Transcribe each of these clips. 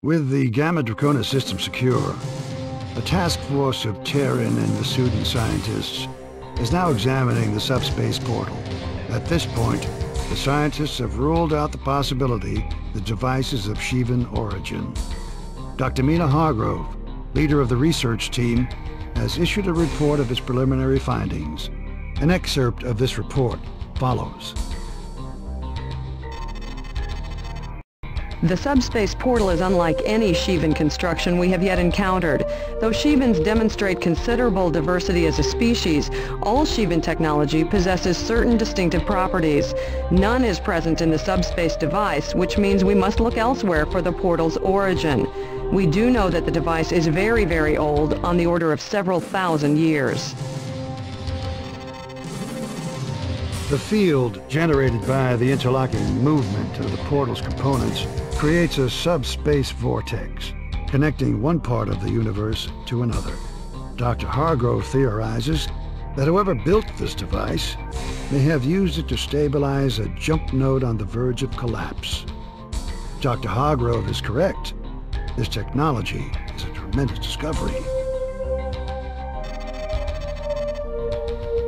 With the Gamma Draconis system secure, a task force of Terran and Masudan scientists is now examining the subspace portal. At this point, the scientists have ruled out the possibility the device is of Shivan origin. Dr. Mina Hargrove, leader of the research team, has issued a report of its preliminary findings. An excerpt of this report follows. The subspace portal is unlike any Shivan construction we have yet encountered. Though Shivans demonstrate considerable diversity as a species, all Shivan technology possesses certain distinctive properties. None is present in the subspace device, which means we must look elsewhere for the portal's origin. We do know that the device is very, very old, on the order of several thousand years. The field generated by the interlocking movement of the portal's components creates a subspace vortex, connecting one part of the universe to another. Dr. Hargrove theorizes that whoever built this device may have used it to stabilize a jump node on the verge of collapse. Dr. Hargrove is correct. This technology is a tremendous discovery.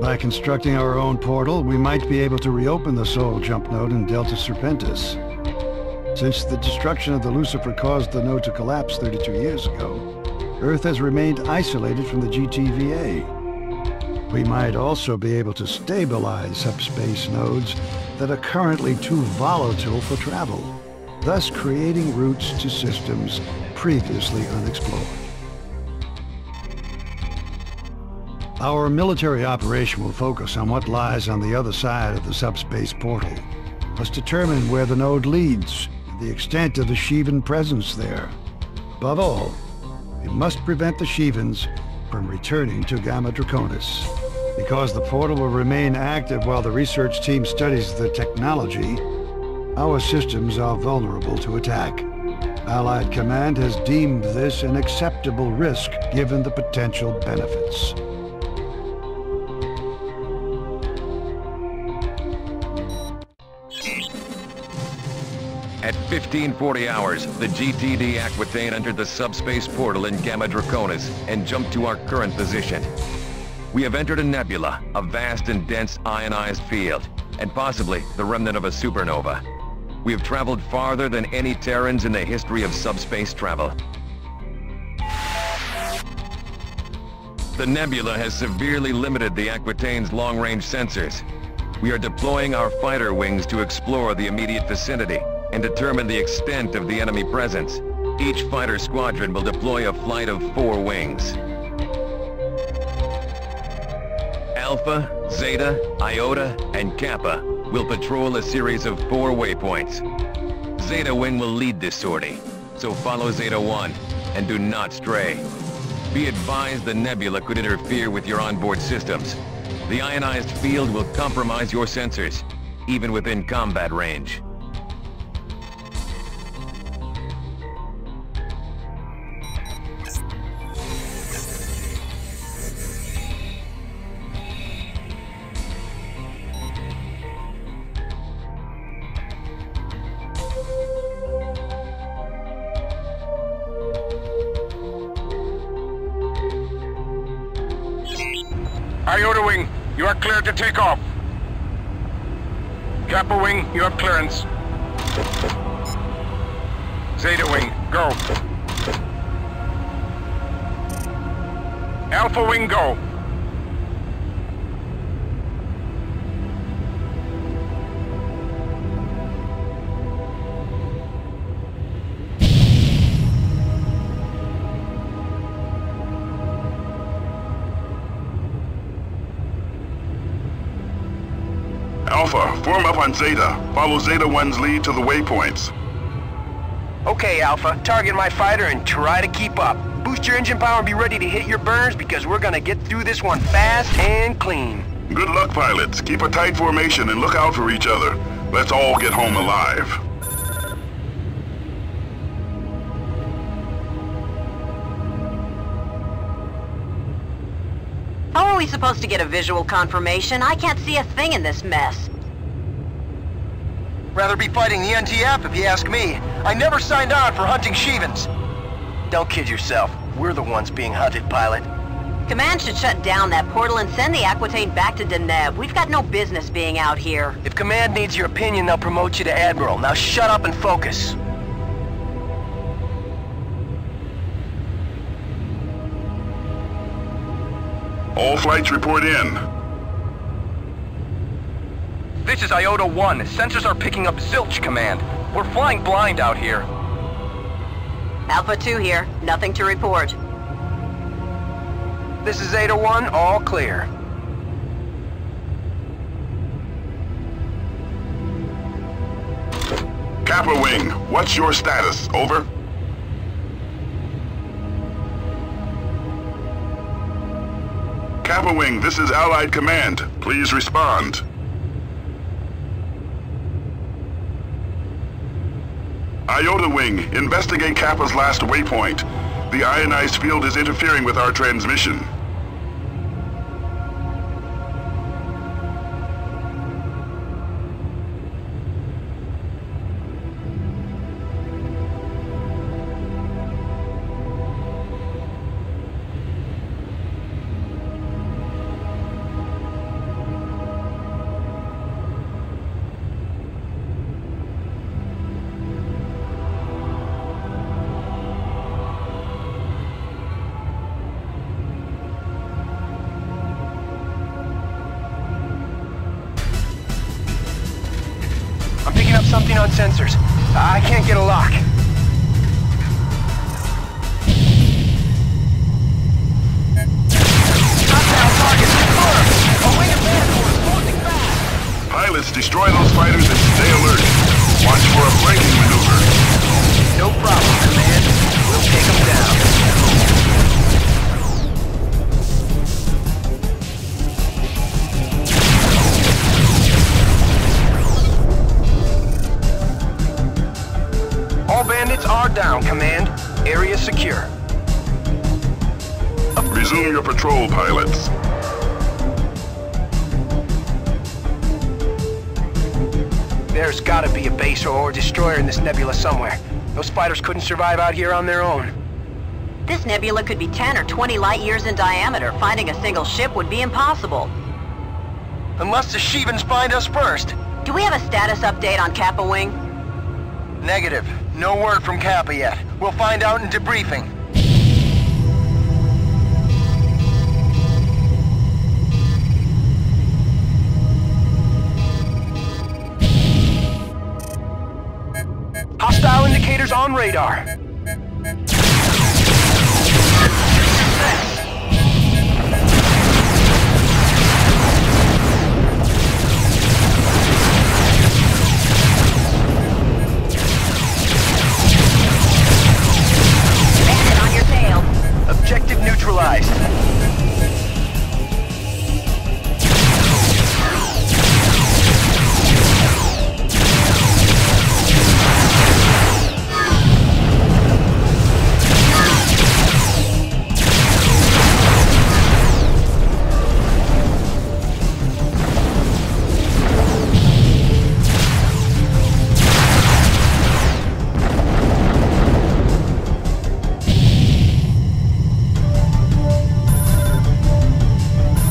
By constructing our own portal, we might be able to reopen the Sol jump node in Delta Serpentis. Since the destruction of the Lucifer caused the node to collapse 32 years ago, Earth has remained isolated from the GTVA. We might also be able to stabilize subspace nodes that are currently too volatile for travel, thus creating routes to systems previously unexplored. Our military operation will focus on what lies on the other side of the subspace portal. Must determine where the node leads and the extent of the Shivan presence there. Above all, we must prevent the Shivans from returning to Gamma Draconis. Because the portal will remain active while the research team studies the technology, our systems are vulnerable to attack. Allied Command has deemed this an acceptable risk given the potential benefits. At 1540 hours, the GTD Aquitaine entered the subspace portal in Gamma Draconis and jumped to our current position. We have entered a nebula, a vast and dense ionized field, and possibly the remnant of a supernova. We have traveled farther than any Terrans in the history of subspace travel. The nebula has severely limited the Aquitaine's long-range sensors. We are deploying our fighter wings to explore the immediate vicinity and determine the extent of the enemy presence. Each fighter squadron will deploy a flight of 4 wings. Alpha, Zeta, Iota, and Kappa will patrol a series of 4 waypoints. Zeta Wing will lead this sortie, so follow Zeta 1 and do not stray. Be advised the nebula could interfere with your onboard systems. The ionized field will compromise your sensors, even within combat range. Iota Wing, you are cleared to take off. Kappa Wing, you have clearance. Zeta Wing, go. Alpha Wing, go. Alpha, form up on Zeta. Follow Zeta 1's lead to the waypoints. Okay, Alpha. Target my fighter and try to keep up. Boost your engine power and be ready to hit your burners because we're gonna get through this one fast and clean. Good luck, pilots. Keep a tight formation and look out for each other. Let's all get home alive. How are we supposed to get a visual confirmation? I can't see a thing in this mess. Rather be fighting the NTF if you ask me. I never signed on for hunting Shivans. Don't kid yourself. We're the ones being hunted, pilot. Command should shut down that portal and send the Aquitaine back to Deneb. We've got no business being out here. If Command needs your opinion, they'll promote you to Admiral. Now shut up and focus. All flights report in. This is Iota 1. Sensors are picking up zilch, Command. We're flying blind out here. Alpha 2 here. Nothing to report. This is Zeta 1, all clear. Kappa Wing, what's your status? Over? Kappa Wing, this is Allied Command. Please respond. Iota Wing, investigate Kappa's last waypoint. The ionized field is interfering with our transmission. I'm picking up something on sensors. I can't get a lock. Hostile target confirmed! A wing of man force closing fast! Pilots, destroy those fighters and stay alert. Watch for a braking maneuver. No problem, Command. We'll take them down. All bandits are down, Command. Area secure. Resume your patrol, pilots. There's gotta be a base or destroyer in this nebula somewhere. Those fighters couldn't survive out here on their own. This nebula could be 10 or 20 light years in diameter. Finding a single ship would be impossible. Unless the Shivans find us first. Do we have a status update on Kappa Wing? Negative. No word from Kappa yet. We'll find out in debriefing. Hostile indicators on radar. Bandit on your tail. Objective neutralized.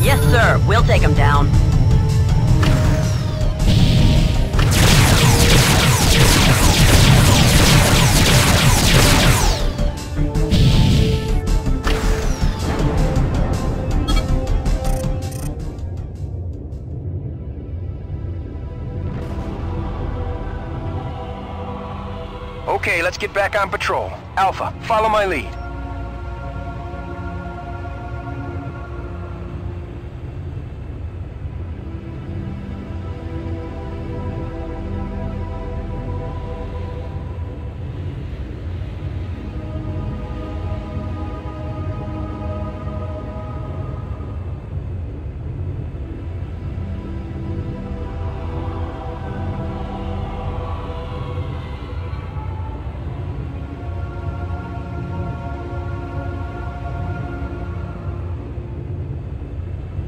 Yes, sir. We'll take him down. Okay, let's get back on patrol. Alpha, follow my lead.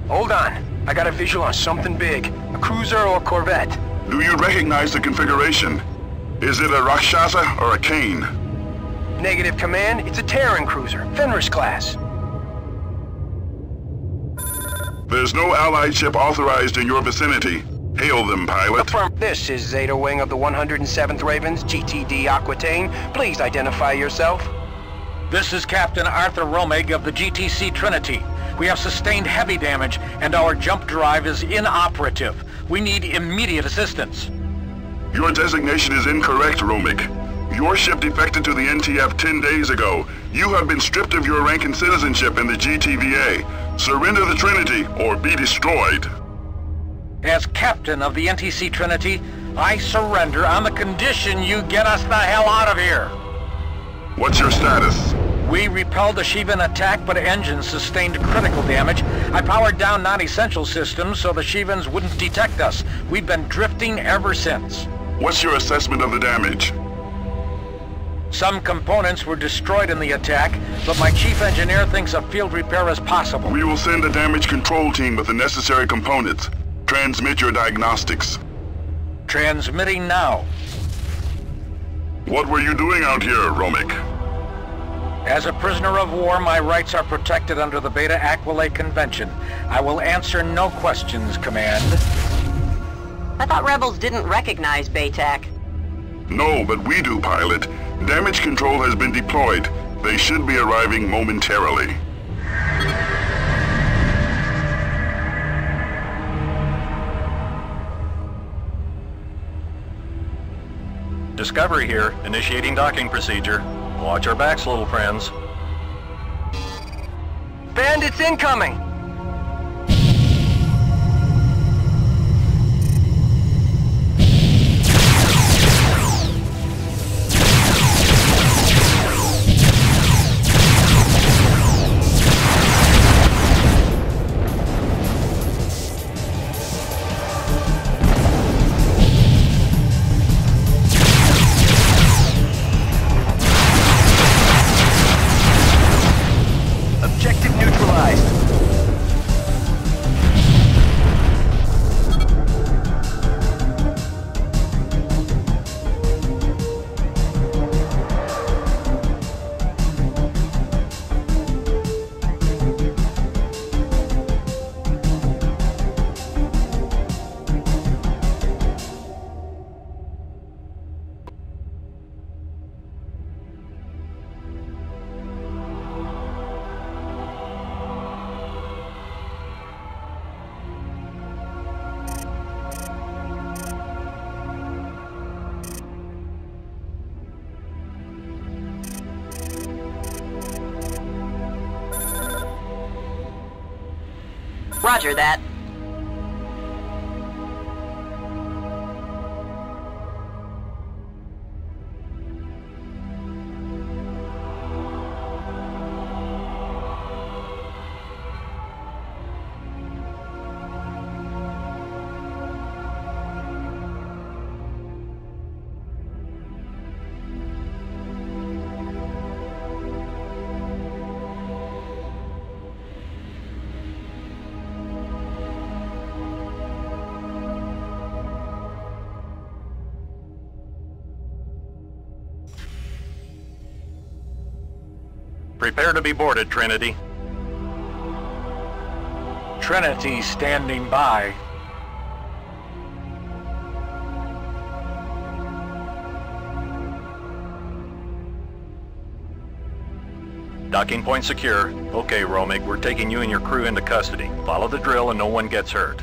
Hold on. I got a visual on something big. A cruiser or a corvette. Do you recognize the configuration? Is it a Rakshasa or a Kane? Negative, Command. It's a Terran cruiser, Fenris class. There's no Allied ship authorized in your vicinity. Hail them, pilot. Affirm. This is Zeta Wing of the 107th Ravens, GTD Aquitaine. Please identify yourself. This is Captain Arthur Romig of the GTC Trinity. We have sustained heavy damage, and our jump drive is inoperative. We need immediate assistance. Your designation is incorrect, Romig. Your ship defected to the NTF 10 days ago. You have been stripped of your rank and citizenship in the GTVA. Surrender the Trinity, or be destroyed. As captain of the NTC Trinity, I surrender on the condition you get us the hell out of here. What's your status? We repelled the Shivan attack, but engines sustained critical damage. I powered down non-essential systems so the Shivans wouldn't detect us. We've been drifting ever since. What's your assessment of the damage? Some components were destroyed in the attack, but my chief engineer thinks a field repair is possible. We will send a damage control team with the necessary components. Transmit your diagnostics. Transmitting now. What were you doing out here, Romig? As a prisoner of war, my rights are protected under the Beta Aquilate Convention. I will answer no questions, Command. I thought rebels didn't recognize BATAC. No, but we do, pilot. Damage control has been deployed. They should be arriving momentarily. Discovery here, initiating docking procedure. Watch our backs, little friends. Bandits incoming! Objective neutralized. Roger that. Prepare to be boarded, Trinity. Trinity standing by. Docking point secure. Okay, Romig, we're taking you and your crew into custody. Follow the drill and no one gets hurt.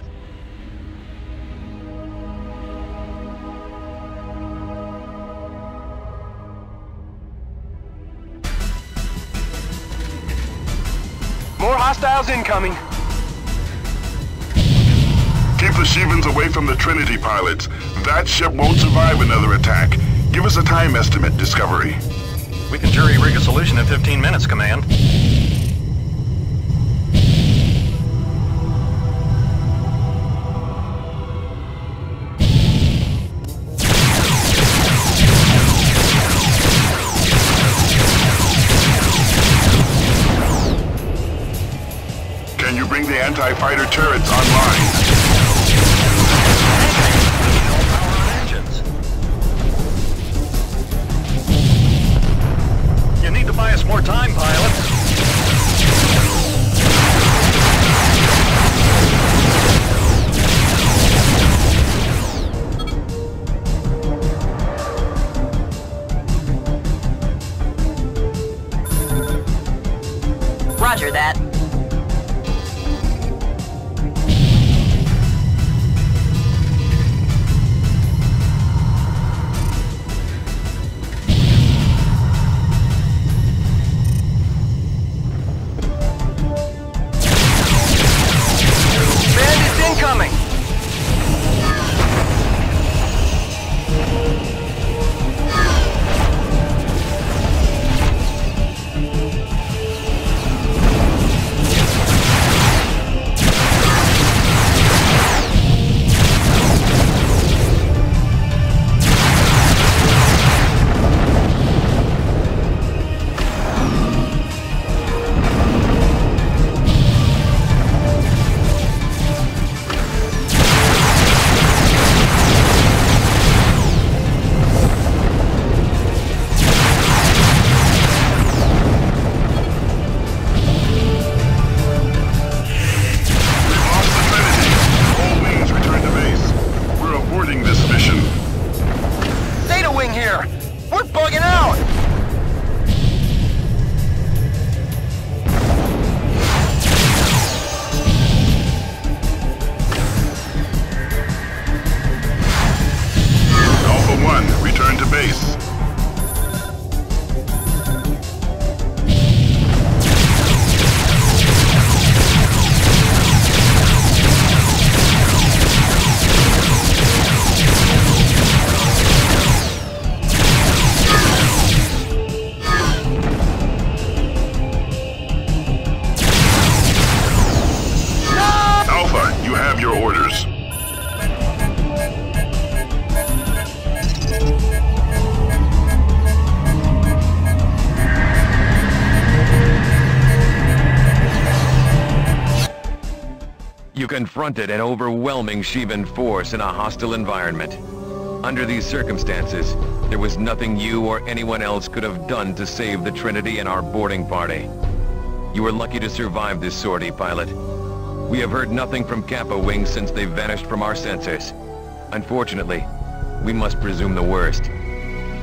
More hostiles incoming. Keep the Shivans away from the Trinity pilots. That ship won't survive another attack. Give us a time estimate, Discovery. We can jury-rig a solution in 15 minutes, Command. Can you bring the anti-fighter turrets online? us more time, pilot. Roger that. Bandits incoming! Here! We're bugging out! Alpha 1, return to base. You have your orders. You confronted an overwhelming Shivan force in a hostile environment. Under these circumstances, there was nothing you or anyone else could have done to save the Trinity and our boarding party. You were lucky to survive this sortie, pilot. We have heard nothing from Kappa Wing since they vanished from our sensors. Unfortunately, we must presume the worst.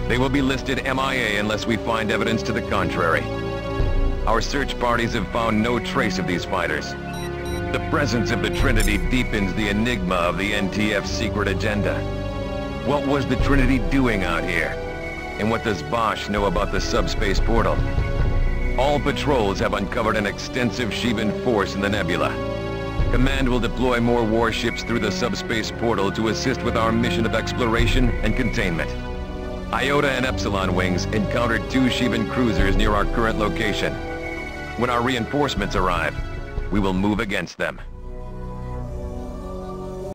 They will be listed MIA unless we find evidence to the contrary. Our search parties have found no trace of these fighters. The presence of the Trinity deepens the enigma of the NTF's secret agenda. What was the Trinity doing out here? And what does Bosch know about the subspace portal? All patrols have uncovered an extensive Shivan force in the nebula. Command will deploy more warships through the subspace portal to assist with our mission of exploration and containment. Iota and Epsilon wings encountered 2 Shivan cruisers near our current location. When our reinforcements arrive, we will move against them.